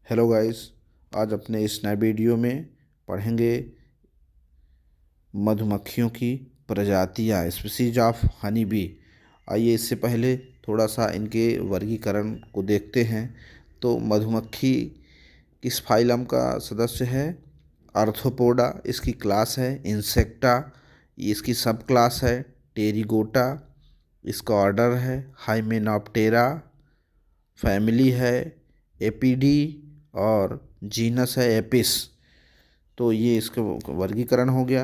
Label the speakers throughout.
Speaker 1: Hello guys. आज अपने इस नए वीडियो में पढ़ेंगे मधुमक्खियों की प्रजातियाँ, स्पीसीज ऑफ हनी बी। आइए इससे पहले थोड़ा सा इनके वर्गीकरण को देखते हैं। तो मधुमक्खी किस फाइलम का सदस्य है? आर्थ्रोपोडा इसकी क्लास है। इंसेक्टा इसकी सब क्लास है। टेरिगोटा इसका ऑर्डर है। हाइमेनॉप्टेरा फैमिली है। एपीडी और जीनस है एपिस। तो ये इसका वर्गीकरण हो गया।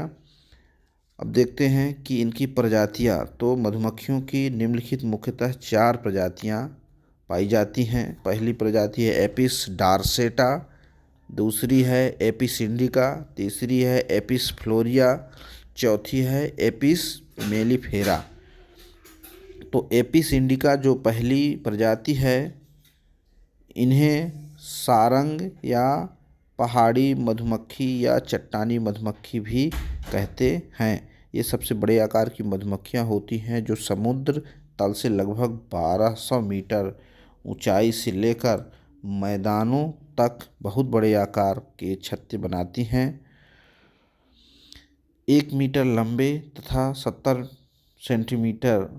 Speaker 1: अब देखते हैं कि इनकी प्रजातियां। तो मधुमक्खियों की निम्नलिखित मुख्यतः 4 प्रजातियां पाई जाती हैं। पहली प्रजाति है एपिस डार्सेटा, दूसरी है एपिस इंडिका, तीसरी है एपिस फ्लोरिया, चौथी है एपिस मेलिफेरा। तो एपिस इंडिका जो पहली प्रजाति है, इन्हें सारंग या पहाड़ी मधुमक्खी या चट्टानी मधुमक्खी भी कहते हैं। ये सबसे बड़े आकार की मधुमक्खियाँ होती हैं जो समुद्र तल से लगभग 1200 मीटर ऊंचाई से लेकर मैदानों तक बहुत बड़े आकार के छत्ते बनाती हैं। 1 मीटर लंबे तथा 70 सेंटीमीटर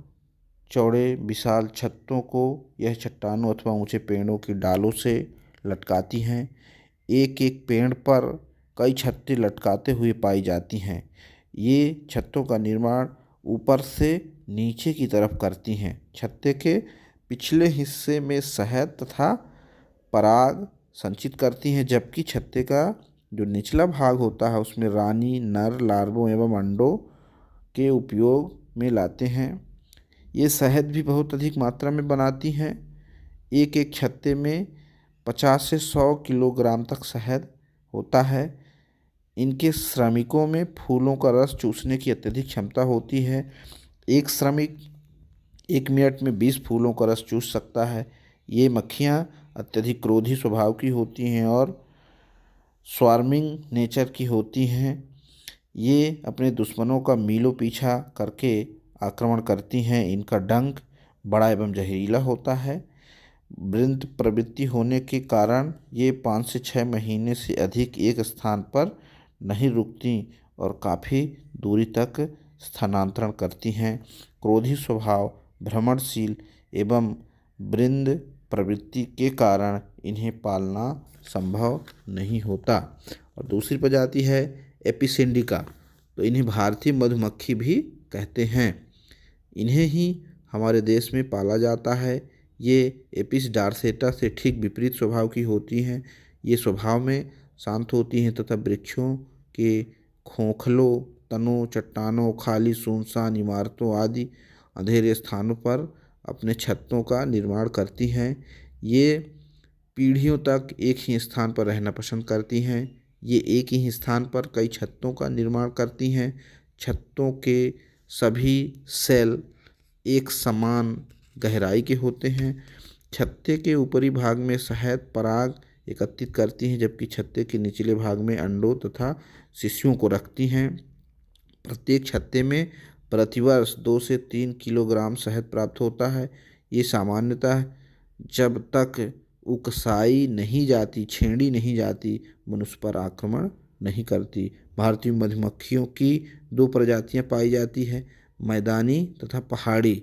Speaker 1: चौड़े विशाल छत्तों को यह चट्टानों अथवा ऊंचे पेड़ों की डालों से लटकाती हैं। एक एक पेड़ पर कई छत्ते लटकाते हुए पाई जाती हैं। ये छत्तों का निर्माण ऊपर से नीचे की तरफ करती हैं। छत्ते के पिछले हिस्से में शहद तथा पराग संचित करती हैं, जबकि छत्ते का जो निचला भाग होता है उसमें रानी नर लार्वों एवं अंडों के उपयोग में लाते हैं। ये शहद भी बहुत अधिक मात्रा में बनाती हैं। एक एक छत्ते में 50 से 100 किलोग्राम तक शहद होता है। इनके श्रमिकों में फूलों का रस चूसने की अत्यधिक क्षमता होती है। एक श्रमिक 1 मिनट में 20 फूलों का रस चूस सकता है। ये मक्खियाँ अत्यधिक क्रोधी स्वभाव की होती हैं और स्वार्मिंग नेचर की होती हैं। ये अपने दुश्मनों का मीलों पीछा करके आक्रमण करती हैं। इनका डंक बड़ा एवं जहरीला होता है। वृंत प्रवृत्ति होने के कारण ये 5 से 6 महीने से अधिक एक स्थान पर नहीं रुकती और काफ़ी दूरी तक स्थानांतरण करती हैं। क्रोधी स्वभाव, भ्रमणशील एवं वृंद प्रवृत्ति के कारण इन्हें पालना संभव नहीं होता। और दूसरी प्रजाति है एपिस इंडिका। तो इन्हें भारतीय मधुमक्खी भी कहते हैं। इन्हें ही हमारे देश में पाला जाता है। ये एपिस डार्सेटा से ठीक विपरीत स्वभाव की होती हैं। ये स्वभाव में शांत होती हैं तथा वृक्षों के खोखलों, तनों, चट्टानों, खाली सुनसान इमारतों आदि अंधेरे स्थानों पर अपने छत्तों का निर्माण करती हैं। ये पीढ़ियों तक एक ही स्थान पर रहना पसंद करती हैं। ये एक ही स्थान पर कई छत्तों का निर्माण करती हैं। छत्तों के सभी सेल एक समान गहराई के होते हैं। छत्ते के ऊपरी भाग में शहद पराग एकत्रित करती हैं, जबकि छत्ते के निचले भाग में अंडों तथा शिशुओं को रखती हैं। प्रत्येक छत्ते में प्रतिवर्ष 2 से 3 किलोग्राम शहद प्राप्त होता है। ये सामान्यतः जब तक उकसाई नहीं जाती, छेड़ी नहीं जाती, मनुष्य पर आक्रमण नहीं करती। भारतीय मधुमक्खियों की 2 प्रजातियां पाई जाती है, मैदानी तथा पहाड़ी।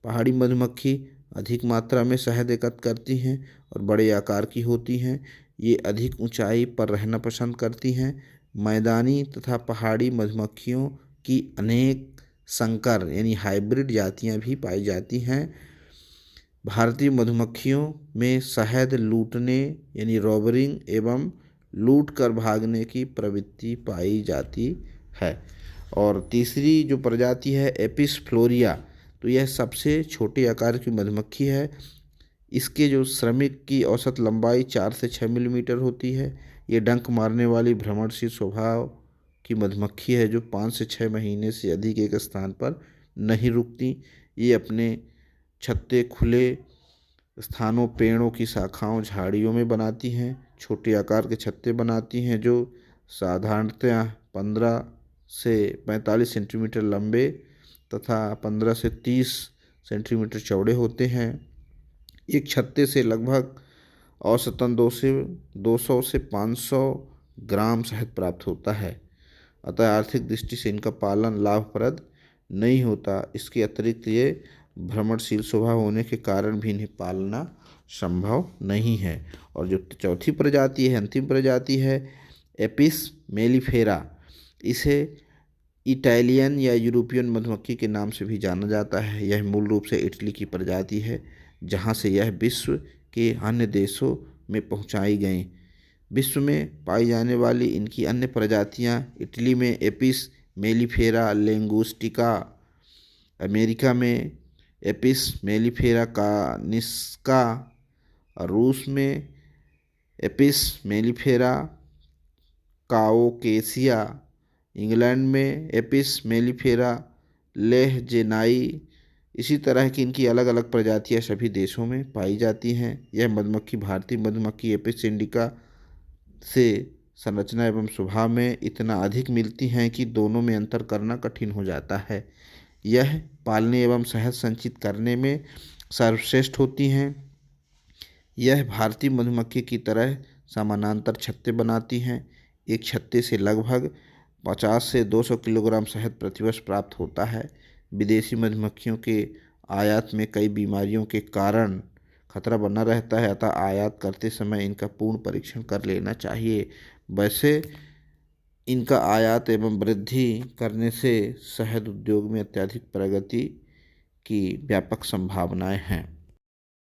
Speaker 1: पहाड़ी मधुमक्खी अधिक मात्रा में शहद एकत्र करती हैं और बड़े आकार की होती हैं। ये अधिक ऊंचाई पर रहना पसंद करती हैं। मैदानी तथा पहाड़ी मधुमक्खियों की अनेक संकर यानी हाइब्रिड जातियां भी पाई जाती हैं। भारतीय मधुमक्खियों में शहद लूटने यानी रॉबरिंग एवं लूट कर भागने की प्रवृत्ति पाई जाती है। और तीसरी जो प्रजाति है एपिस फ्लोरिया, तो यह सबसे छोटे आकार की मधुमक्खी है। इसके जो श्रमिक की औसत लंबाई 4 से 6 मिलीमीटर होती है। ये डंक मारने वाली भ्रमणशील स्वभाव की मधुमक्खी है जो 5 से 6 महीने से अधिक एक स्थान पर नहीं रुकती। ये अपने छत्ते खुले स्थानों, पेड़ों की शाखाओं, झाड़ियों में बनाती हैं। छोटे आकार के छत्ते बनाती हैं जो साधारणतः 15 से 45 सेंटीमीटर लंबे तथा 15 से 30 सेंटीमीटर चौड़े होते हैं। एक छत्ते से लगभग औसतन 200 से 500 ग्राम शहद प्राप्त होता है। अतः आर्थिक दृष्टि से इनका पालन लाभप्रद नहीं होता। इसके अतिरिक्त ये भ्रमणशील स्वभाव होने के कारण भी इन्हें पालना संभव नहीं है। और जो चौथी प्रजाति है, अंतिम प्रजाति है एपिस मेलिफेरा। इसे इटालियन या यूरोपियन मधुमक्खी के नाम से भी जाना जाता है। यह मूल रूप से इटली की प्रजाति है, जहाँ से यह विश्व के अन्य देशों में पहुँचाई गई। विश्व में पाई जाने वाली इनकी अन्य प्रजातियाँ इटली में एपिस मेलिफेरा लैंगुस्टिका, अमेरिका में एपिस मेलिफेरा कानिस्का, और रूस में एपिस मेलिफेरा काओकेसिया, इंग्लैंड में एपिस मेलिफेरा लेहजेनाई। इसी तरह की इनकी अलग अलग प्रजातियां सभी देशों में पाई जाती हैं। यह मधुमक्खी भारतीय मधुमक्खी एपिस इंडिका से संरचना एवं स्वभाव में इतना अधिक मिलती हैं कि दोनों में अंतर करना कठिन हो जाता है। यह पालने एवं शहद संचित करने में सर्वश्रेष्ठ होती हैं। यह भारतीय मधुमक्खी की तरह समानांतर छत्ते बनाती हैं। एक छत्ते से लगभग 50 से 200 किलोग्राम शहद प्रतिवर्ष प्राप्त होता है। विदेशी मधुमक्खियों के आयात में कई बीमारियों के कारण खतरा बना रहता है, अतः आयात करते समय इनका पूर्ण परीक्षण कर लेना चाहिए। वैसे इनका आयात एवं वृद्धि करने से शहद उद्योग में अत्यधिक प्रगति की व्यापक संभावनाएं हैं।